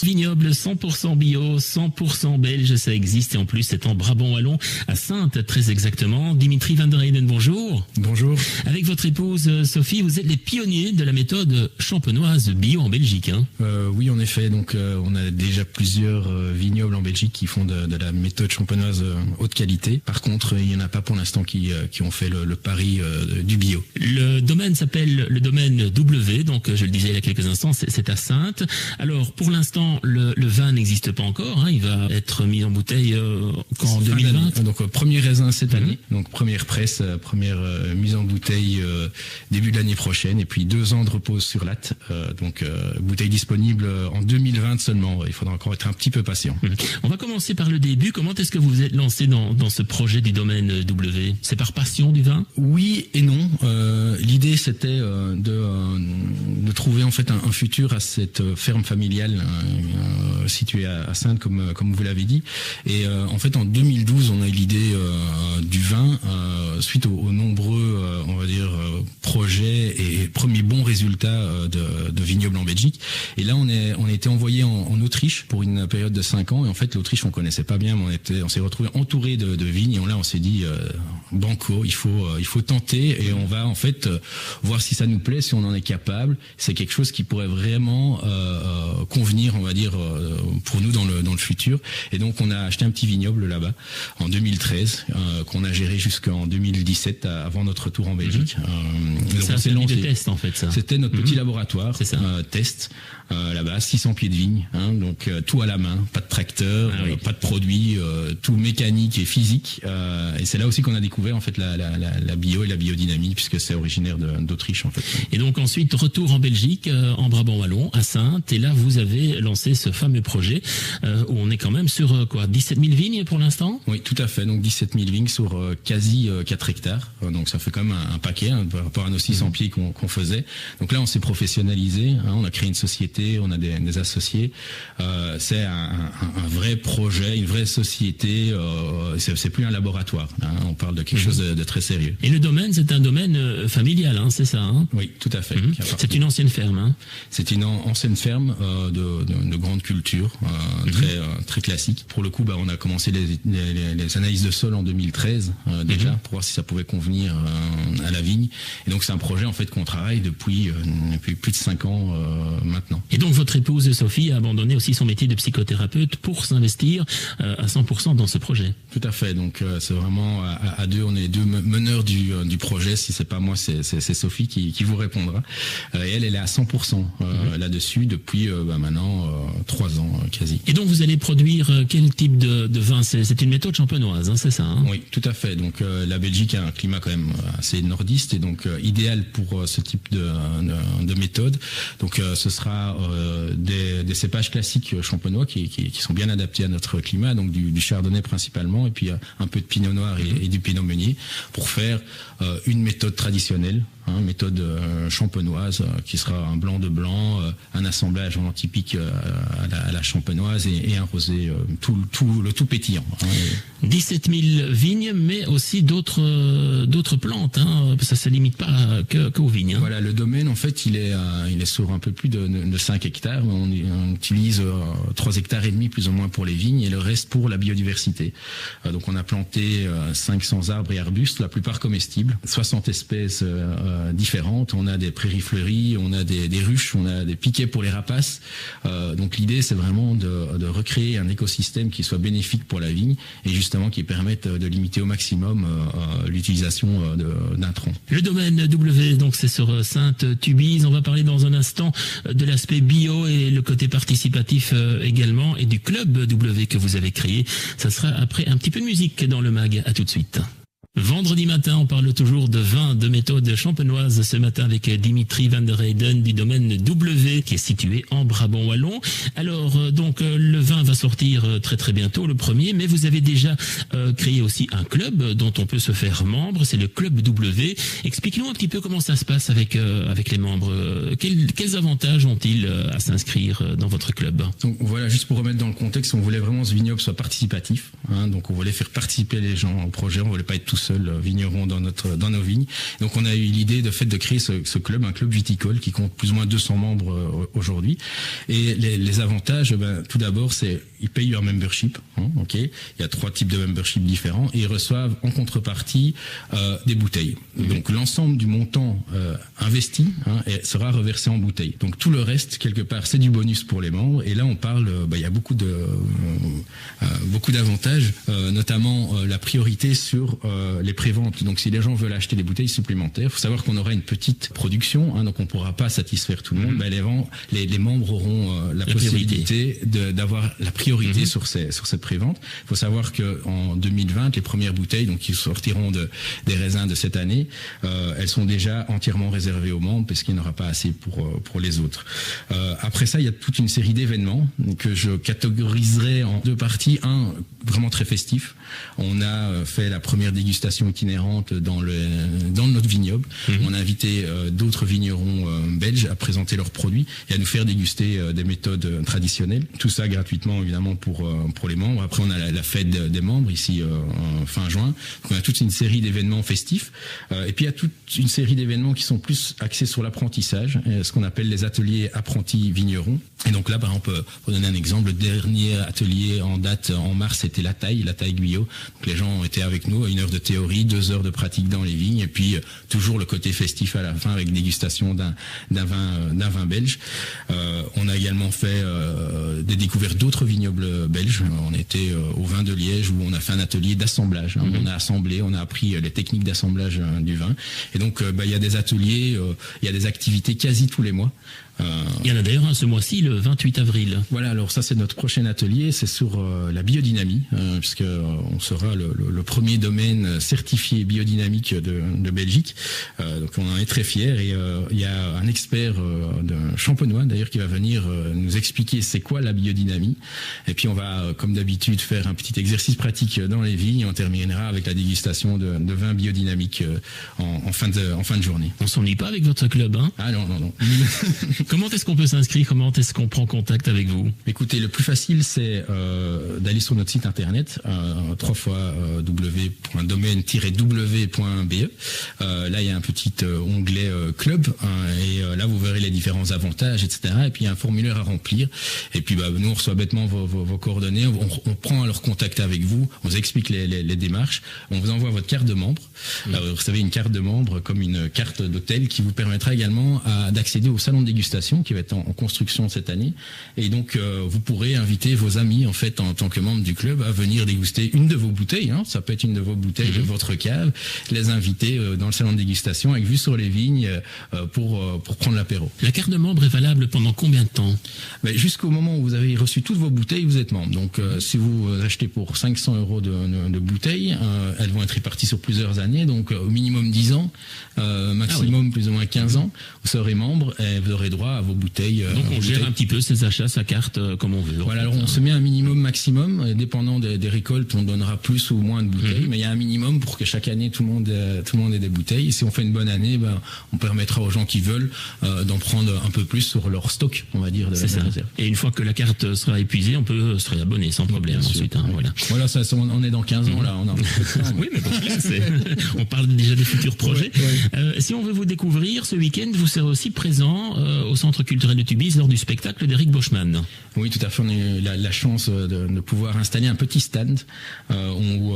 Vignoble 100% bio, 100% belge, ça existe et en plus c'est en Brabant wallon, à Saintes très exactement. Dimitri van der Heyden, bonjour. Bonjour. Avec votre épouse Sophie, vous êtes les pionniers de la méthode champenoise bio en Belgique. Oui, en effet. Donc, on a déjà plusieurs vignobles en Belgique qui font de la méthode champenoise haute qualité. Par contre, il n'y en a pas pour l'instant qui ont fait le pari du bio. Le domaine s'appelle le domaine W, donc je le disais il y a quelques instants, c'est à Saintes. Alors, pour l'instant, le vin n'existe pas encore, il va être mis en bouteille en 2020. Donc premier raisin cette année, donc première presse, première mise en bouteille début de l'année prochaine, et puis 2 ans de repose sur latte, donc bouteille disponible en 2020 seulement. Il faudra encore être un petit peu patient. On va commencer par le début. Comment est-ce que vous vous êtes lancé dans ce projet du domaine W? C'est par passion du vin? Oui et non. L'idée c'était de trouver en fait un futur à cette ferme familiale situé à Saintes comme vous l'avez dit, et en fait en 2012 on a eu l'idée du vin suite aux nombreux on va dire projets et premiers bons résultats de vignobles en Belgique, et là on a été envoyé en Autriche pour une période de 5 ans, et en fait l'Autriche on connaissait pas bien, mais on s'est retrouvé entouré de vignes, et là on s'est dit banco, il faut tenter, et on va en fait voir si ça nous plaît, si on en est capable. C'est quelque chose qui pourrait vraiment convenir, on va dire, pour nous dans le futur. Et donc on a acheté un petit vignoble là-bas en 2013 qu'on a géré jusqu'en 2017 avant notre retour en Belgique. C'est un service de test en fait, ça. C'était notre petit laboratoire test là-bas, 600 pieds de vigne, donc tout à la main, pas de tracteur, pas de produits, tout mécanique et physique. Et c'est là aussi qu'on a découvert en fait la bio et la biodynamie, puisque c'est originaire d'Autriche en fait. Et donc ensuite retour en Belgique, en Brabant wallon, à Saintes, et là vous avez lancé ce fameux projet où on est quand même sur 17 000 vignes pour l'instant? Oui, tout à fait. Donc 17 000 vignes sur quasi 4 hectares. Donc ça fait quand même un paquet par rapport à nos 600 pieds qu'on faisait. Donc là on s'est professionnalisé, on a créé une société, on a des associés. C'est un vrai projet, une vraie société. C'est plus un laboratoire. On parle de quelque chose de très sérieux. Et le domaine, c'est un domaine familial, c'est ça? Oui, tout à fait. C'est une ancienne ferme. C'est une ancienne ferme de grande culture, très classique. Pour le coup, on a commencé les analyses de sol en 2013 déjà, pour voir si ça pouvait convenir à la vigne. Et donc c'est un projet en fait qu'on travaille depuis plus de 5 ans maintenant. Et donc votre épouse Sophie a abandonné aussi son métier de psychothérapeute pour s'investir à 100% dans ce projet. Tout à fait. Donc c'est vraiment à deux, on est les deux meneurs du projet. Si c'est pas moi, c'est Sophie qui vous répondra. Et elle est à 100% là-dessus depuis maintenant 3 ans quasi. Et donc vous allez produire quel type de vin? C'est une méthode champenoise, c'est ça? Oui, tout à fait. Donc la Belgique a un climat quand même assez nordiste, et donc idéal pour ce type de méthode. Donc ce sera des cépages classiques champenois qui sont bien adaptés à notre climat, donc du chardonnay principalement, et puis un peu de pinot noir et du pinot meunier, pour faire une méthode traditionnelle, méthode champenoise, qui sera un blanc de blanc, un assemblage vraiment typique à la champenoise, et un rosé le tout pétillant. 17 000 vignes, mais aussi d'autres plantes. Ça ne se limite pas qu'aux vignes. Voilà, le domaine en fait il est sur un peu plus de 5 hectares. On utilise 3 hectares et demi plus ou moins pour les vignes, et le reste pour la biodiversité. Donc on a planté 500 arbres et arbustes, la plupart comestibles, 60 espèces différentes. On a des prairies fleuries, on a des ruches, on a des piquets pour les rapaces. Donc l'idée c'est vraiment de recréer un écosystème qui soit bénéfique pour la vigne, et justement qui permette de limiter au maximum l'utilisation d'un tronc. Le domaine W, donc c'est sur Sainte-Tubize. On va parler dans un instant de l'aspect bio et le côté participatif également, et du club W que vous avez créé. Ça sera après un petit peu de musique dans le mag. À tout de suite. Vendredi matin, on parle toujours de vin, de méthode champenoise, ce matin avec Dimitri van der Heyden du domaine W, qui est situé en Brabant wallon. Alors, donc, le vin va sortir très très bientôt, le premier, mais vous avez déjà créé aussi un club dont on peut se faire membre, c'est le Club W. Expliquez-nous un petit peu comment ça se passe avec les membres. Quels avantages ont-ils à s'inscrire dans votre club? Donc voilà, juste pour remettre dans le contexte, on voulait vraiment que ce vignoble soit participatif, hein, donc on voulait faire participer les gens au projet, on voulait pas être tout seul vigneron dans nos vignes. Donc on a eu l'idée de créer ce club, un club viticole qui compte plus ou moins 200 membres aujourd'hui. Et les avantages, tout d'abord, c'est ils payent leur membership, hein, ok. Il y a 3 types de membership différents et ils reçoivent en contrepartie des bouteilles. Donc l'ensemble du montant investi sera reversé en bouteilles. Donc tout le reste, quelque part, c'est du bonus pour les membres. Et là, on parle, il y a beaucoup d'avantages, notamment la priorité sur les préventes. Donc si les gens veulent acheter des bouteilles supplémentaires, il faut savoir qu'on aura une petite production, hein, donc on ne pourra pas satisfaire tout le monde. Les membres auront la possibilité d'avoir la priorité sur cette prévente. Il faut savoir qu'en 2020, les premières bouteilles, donc qui sortiront des raisins de cette année, elles sont déjà entièrement réservées aux membres parce qu'il n'y en aura pas assez pour les autres. Après ça, il y a toute une série d'événements que je catégoriserai en 2 parties. Un vraiment très festif. On a fait la première dégustation itinérante dans notre vignoble. On a invité d'autres vignerons belges à présenter leurs produits et à nous faire déguster des méthodes traditionnelles. Tout ça gratuitement, évidemment, pour les membres. Après, on a la fête des membres ici fin juin. Donc, on a toute une série d'événements festifs. Et puis, il y a toute une série d'événements qui sont plus axés sur l'apprentissage, ce qu'on appelle les ateliers apprentis vignerons. Et donc là, par exemple, pour donner un exemple, le dernier atelier en date en mars, c'était la taille Guyot. Donc les gens ont été avec nous, 1 heure de théorie, 2 heures de pratique dans les vignes, et puis toujours le côté festif à la fin avec dégustation d'un vin belge. On a également fait des découvertes d'autres vignobles belges. On était au vin de Liège où on a fait un atelier d'assemblage. On a assemblé, on a appris les techniques d'assemblage du vin. Et donc il y a des ateliers, il y a des activités quasi tous les mois. Il y en a d'ailleurs un ce mois-ci, le 28 avril. Voilà, alors ça c'est notre prochain atelier, c'est sur la biodynamie, puisque on sera le premier domaine certifié biodynamique de Belgique. Donc on en est très fiers et il y a un expert de Champenois d'ailleurs qui va venir nous expliquer c'est quoi la biodynamie. Et puis on va, comme d'habitude, faire un petit exercice pratique dans les vignes et on terminera avec la dégustation de vins biodynamiques en fin de journée. On s'ennuie pas avec votre club, hein? Ah non. Comment est-ce qu'on peut s'inscrire? Comment est-ce qu'on prend contact avec vous? Écoutez, le plus facile, c'est d'aller sur notre site internet, www.domaine-w.be. Là, il y a un petit onglet club, et là, vous verrez les différents avantages, etc. Et puis, il y a un formulaire à remplir. Et puis, nous, on reçoit bêtement vos coordonnées. On prend alors contact avec vous. On vous explique les démarches. On vous envoie votre carte de membre. Vous savez, une carte de membre comme une carte d'hôtel qui vous permettra également d'accéder au salon de dégustation qui va être en construction cette année. Et donc, vous pourrez inviter vos amis, en fait, en tant que membre du club, à venir déguster une de vos bouteilles. Hein. Ça peut être une de vos bouteilles de votre cave. Les inviter dans le salon de dégustation avec vue sur les vignes pour prendre l'apéro. La carte de membre est valable pendant combien de temps? Jusqu'au moment où vous avez reçu toutes vos bouteilles, vous êtes membre. Donc, si vous achetez pour 500 € de bouteilles, elles vont être réparties sur plusieurs années. Donc, au minimum 10 ans, maximum plus ou moins 15 ans, vous serez membre et vous aurez droit à vos bouteilles. Donc on gère un petit peu ses achats, sa carte comme on veut. Voilà, alors on se met un minimum maximum, dépendant des récoltes, on donnera plus ou moins de bouteilles, mais il y a un minimum pour que chaque année tout le monde ait des bouteilles. Et si on fait une bonne année, on permettra aux gens qui veulent d'en prendre un peu plus sur leur stock, on va dire, de la réserve. Et une fois que la carte sera épuisée, on peut se réabonner sans problème ensuite. Voilà, ça, on est dans 15 ans là. On a un peu de temps, oui, mais bon, on parle déjà des futurs projets. Si on veut vous découvrir, ce week-end, vous serez aussi présent au Centre culturel de Tubize lors du spectacle d'Éric Boschman. Oui, tout à fait. On a eu la chance de pouvoir installer un petit stand où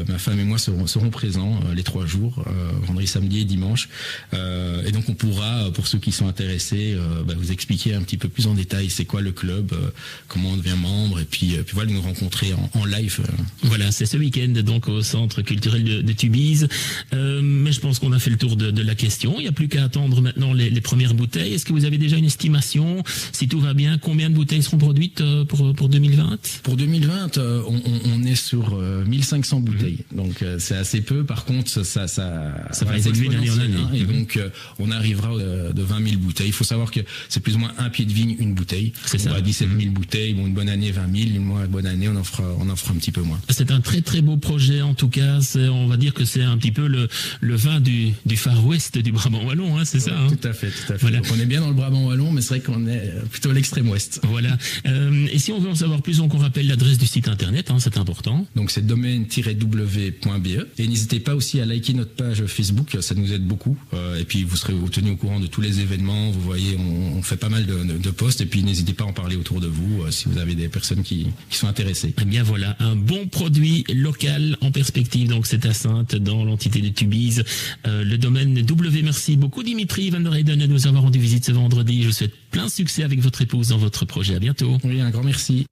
ma femme et moi seront présents les 3 jours, vendredi, samedi et dimanche. Et donc on pourra, pour ceux qui sont intéressés, vous expliquer un petit peu plus en détail c'est quoi le club, comment on devient membre, et puis voilà, nous rencontrer en live. Voilà, c'est ce week-end donc au Centre culturel de Tubize. Mais je pense qu'on a fait le tour de la question. Il n'y a plus qu'à attendre maintenant les premières bouteilles. Est-ce que vous avez déjà une estimation, si tout va bien, combien de bouteilles seront produites pour 2020? Pour 2020, on est sur 1500 bouteilles. Donc c'est assez peu. Par contre, ça va évoluer d'année en année. Et donc on arrivera de 20 000 bouteilles. Il faut savoir que c'est plus ou moins un pied de vigne, une bouteille. C'est ça. 17 000 bouteilles. Bon, une bonne année 20 000, une moins bonne année on en fera un petit peu moins. C'est un très très beau projet en tout cas. On va dire que c'est un petit peu le vin du Far West du Brabant wallon, hein, c'est ça. Hein. Tout à fait. Voilà. Donc on est bien dans le Brabant wallon, mais c'est vrai qu'on est plutôt à l'extrême ouest. Voilà. Et si on veut en savoir plus, on rappelle l'adresse du site internet, hein, c'est important. Donc c'est domaine-w.be. Et n'hésitez pas aussi à liker notre page Facebook, ça nous aide beaucoup. Et puis vous serez tenu au courant de tous les événements. Vous voyez, on fait pas mal de posts. Et puis n'hésitez pas à en parler autour de vous si vous avez des personnes qui sont intéressées. Eh bien voilà, un bon produit local en perspective. Donc c'est à Saintes, dans l'entité de Tubize, le domaine W. Merci beaucoup Dimitri Van der Heyden de nous avoir rendu visite ce vendredi. Je vous souhaite plein succès avec votre épouse dans votre projet. À bientôt. Oui, un grand merci.